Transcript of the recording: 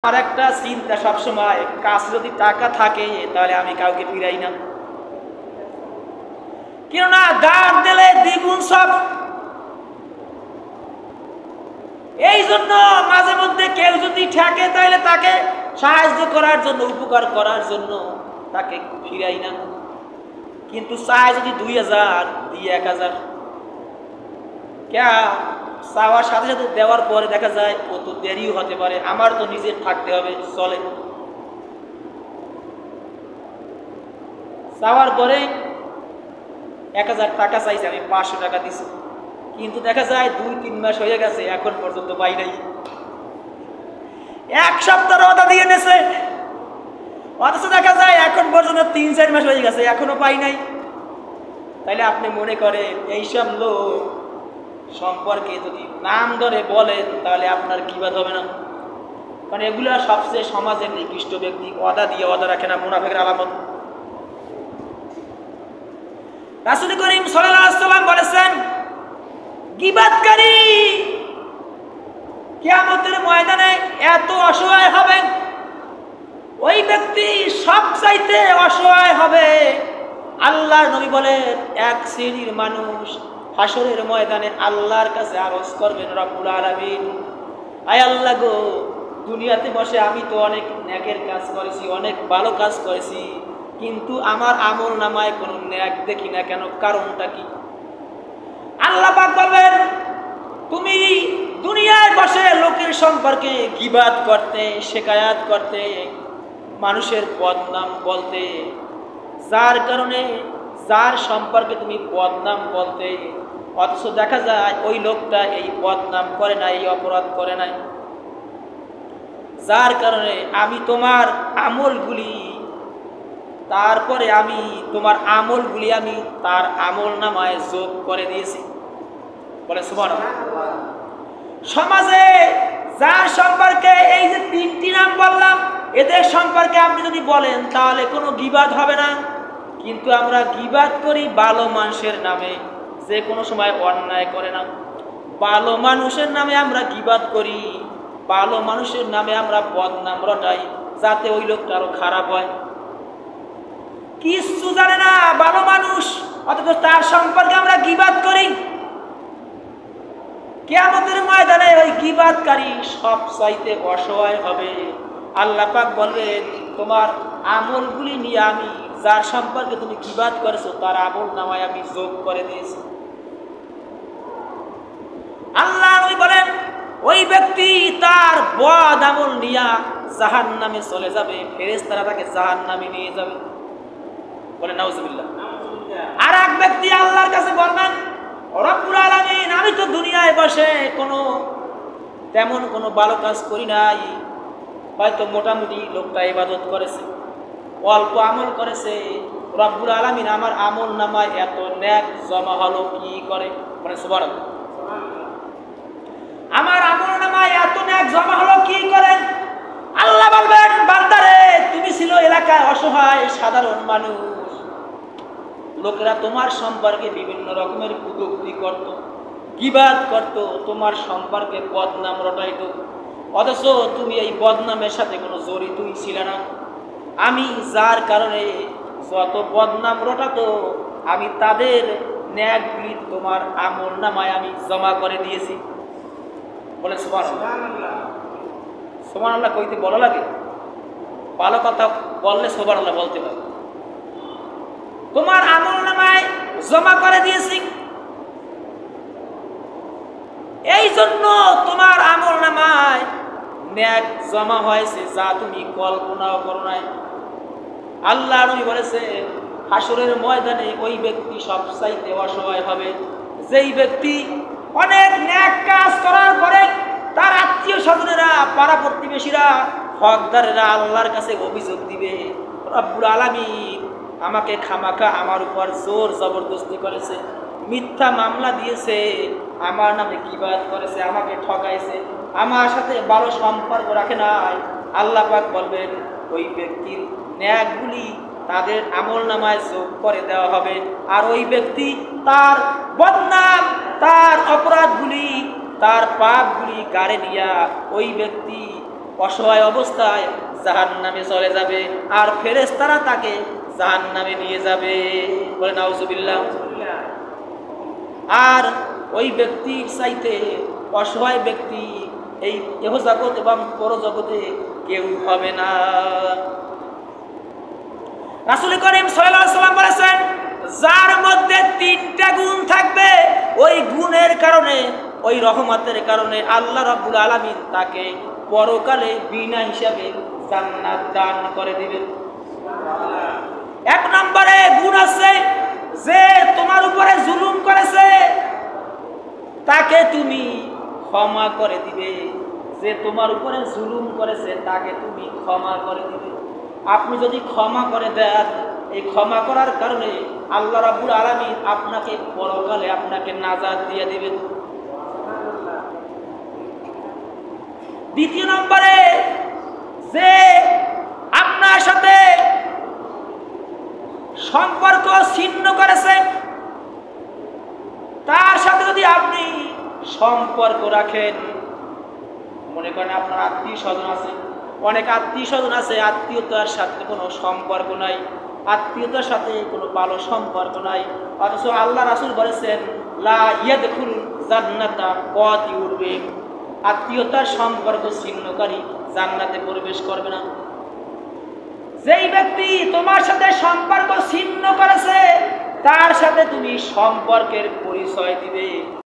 আমার একটা চিন্তা সবসময়, কাছে যদি টাকা থাকে তাহলে আমি কাউকে ফিরাই না, কেননা দান দিলে দ্বিগুণ সব। এই জন্য মাঝে মধ্যে কেউ যদি থাকে তাহলে তাকে সাহায্য করার জন্য, উপকার করার জন্য তাকে ফিরাই না। কিন্তু চায় যদি 2000 দিয়ে 1000, চাওয়ার সাথে সাথে দেওয়ার পরে দেখা যায় ও তো দেরিও হতে পারে, আমার তো নিজের থাকতে হবে, চলে। চাওয়ার পরে 1000 টাকা চাইছে, আমি 500 টাকা দিছি, কিন্তু দেখা যায় 2-3 মাস হয়ে গেছে, এখন পর্যন্ত পাই নাই। 1 সপ্তাহ ওটা দিয়ে নেছে, অথচ দেখা যায় এখন পর্যন্ত 3-4 মাস হয়ে গেছে, এখনো পাই নাই। তাইলে আপনি মনে করেন এইসব লোক সম্পর্কে যদি নাম ধরে বলেন তাহলে আপনার গীবত হবে না? কারণ এগুলা সবচেয়ে সমাজের নিকৃষ্ট ব্যক্তি, ওয়াদা দিয়ে ওয়াদা রাখে না, মুনাফিকের আলামত। রাসূল করিম সাল্লাল্লাহু আলাইহি ওয়াসাল্লাম বলেছেন, গীবতকারী কিয়ামতের ময়দানে এত অসহায় হবে, ওই ব্যক্তি সবচাইতে অসহায় হবে। আল্লাহর নবী বলেন, এক শ্রেণীর মানুষ হাসরের ময়দানে আল্লাহর কাছে আরজ করবেন, রব্বুল আলামিন, আয় আল্লাহ গো, দুনিয়াতে বসে আমি তো অনেক নেকের কাজ করেছি, অনেক ভালো কাজ করেছি, কিন্তু আমার আমল নামায় কোনো নেক দেখি না কেন, কারণটা কি? আল্লাহ পাক বলবেন, তুমি দুনিয়ায় বসে লোকের সম্পর্কে গীবত করতে, শিকায়াত করতে, মানুষের বদনাম বলতে, যার কারণে যার সম্পর্কে তুমি বদনাম বলতে, অথচ দেখা যায় ওই লোকটা এই বদনাম করে নাই, এই অপরাধ করে নাই, যার কারণে আমি তোমার আমলগুলি, তারপরে আমি তোমার আমলগুলি আমি তার আমল নামায় যোগ করে দিয়েছি। বলে সুবহানাল্লাহ। সমাজে যার সম্পর্কে এই যে 3টি নাম বললাম, এদের সম্পর্কে আপনি যদি বলেন তাহলে কোনো গীবত হবে না। কিন্তু আমরা গীবত করি ভালো মানুষের নামে, যে কোনো সময় অন্যায় করে না। ভালো মানুষের নামে আমরা গীবত করি, ভালো মানুষের নামে আমরা বদনাম রটাই, যাতে ওই লোকটা আরো খারাপ হয়। কিচ্ছু জানে না ভালো মানুষ, অথচ তার সম্পর্কে আমরা গীবত করি। কিয়ামতের ময়দানে ওই গীবতকারী সবচাইতে অসহায় হবে। আল্লাহ পাক বলবেন, তোমার আমলগুলি নিয়ে আমি যার সম্পর্কে তুমি গীবত করেছো তার আমল নামায় আমি যোগ করে দিয়েছি। আল্লাহ নবী বলেন, ওই ব্যক্তি তার বদ আমল নিয়ে জাহান্নামে চলে যাবে, ফেরেশতারা তাকে জাহান্নামে নিয়ে যাবে। বলে নাউজুবিল্লাহ। আর এক ব্যক্তি আল্লাহর কাছে বলবেন, রব্বুল আলামিন, আমি তো দুনিয়ায় বসে তেমন কোনো ভালো কাজ করি নাই, হয়তো মোটামুটি লোকটা ইবাদত করেছে, অল্প আমল করেছে, রব্বুল আলামিন আমার আমল নামায় এত নেক জমা হলো কি করে? মানে সুবহানাল্লাহ, আমার আমল নামায় এত নেক জমা হলো কি করে? আল্লাহ বলবেন, বান্দারে, তুমি ছিল এলাকায় অসহায় সাধারণ মানুষ, লোকেরা তোমার সম্পর্কে বিভিন্ন রকমের কটূক্তি করত, গীবত করত, তোমার সম্পর্কে বদনাম রটাইত, অথচ তুমি এই বদনামের সাথে কোনো জড়িতই ছিলে না। আমি যার কারণে যত বদনাম রটাতো, আমি তাদের নেকগুলি তোমার আমল নামায় আমি জমা করে দিয়েছি। বলে সুবহানাল্লাহ। সুবহানাল্লাহ কইতে ভালো লাগে, ভালো কথা বললে সুবহানাল্লাহ বলতে হবে। তোমার আমল নামায় জমা করে দিয়েছি, এই জন্য তোমার আমল নামায় নেক জমা হয়েছে যা তুমি কল্পনাও করো নাই। আল্লাহ নবী বলেছে, হাসরের ময়দানে ওই ব্যক্তি সবচাইতে অসহায় হবে, যেই ব্যক্তি অনেক নেক কাজ করার পরে তার আত্মীয় স্বজনেরা, পাড়া প্রতিবেশীরা, হকদারেরা আল্লাহর কাছে অভিযোগ দিবে, রব্বুল আলামিন আমাকে খামাখা আমার উপর জোর জবরদস্তি করেছে, মিথ্যা মামলা দিয়েছে, আমার নামে গীবত করেছে, আমাকে ঠকাইছে, আমার সাথে ভালো সম্পর্ক রাখে নাই। আল্লাহ পাক বলবেন, ওই ব্যক্তির নেকগুলি তাদের আমল নামায় যোগ করে দেওয়া হবে, আর ওই ব্যক্তি তার বদনাম, তার অপরাধগুলি, তার পাপগুলি গাড়ে নিয়া ওই ব্যক্তি অসহায় অবস্থায় জাহান্নামে চলে যাবে, আর ফেরেশতারা তাকে জাহান্নামে নিয়ে যাবে। বলে নাউজুবিল্লাহ। আর ওই ব্যক্তির চাইতে অসহায় ব্যক্তি এই ইহজগৎ এবং পরজগতে কেউ হবে না। রাসূল করিম সাল্লাল্লাহু আলাইহি ওয়াসাল্লাম বলেছেন, যার মধ্যে 3টা গুণ থাকবে, ওই গুণের কারণে, ওই রহমতের কারণে আল্লাহ রাব্বুল আলামিন তাকে পরকালে বিনা হিসাবে জান্নাত দান করে দিবেন। 1 নম্বরে গুণ আছে, যে তোমার উপরে জুলুম করেছে তাকে তুমি ক্ষমা করে দিবে। যে তোমার উপরে জুলুম করেছে তাকে তুমি ক্ষমা করে দিবে। আপনি যদি ক্ষমা করে দেন, এই ক্ষমা করার কারণে আল্লাহ রাব্বুল আলামিন আপনাকে পরকালে আপনাকে নাজাত দিয়ে দিবেন। 2 নম্বরে, যে আপনার সাথে সম্পর্ক ছিন্ন করেছে তার সাথে যদি আপনি সম্পর্ক রাখেন, মনে করেন আপনার আত্মীয় স্বজন আছে, অনেক আত্মীয় স্বজন আছে আত্মীয়তার সাথে কোনো সম্পর্ক নাই, আত্মীয়তার সাথে কোনো ভালো সম্পর্ক নাই, অথচ আল্লাহ রাসূল বলেছেন লা ইয়াদখুল জান্নাতা কাতিউর রহিম, আত্মীয়তার সম্পর্ক ছিন্নকারী জান্নাতে প্রবেশ করবে না। যেই ব্যক্তি তোমার সাথে সম্পর্ক ছিন্ন করেছে তার সাথে তুমি সম্পর্কের পরিচয় দিবে।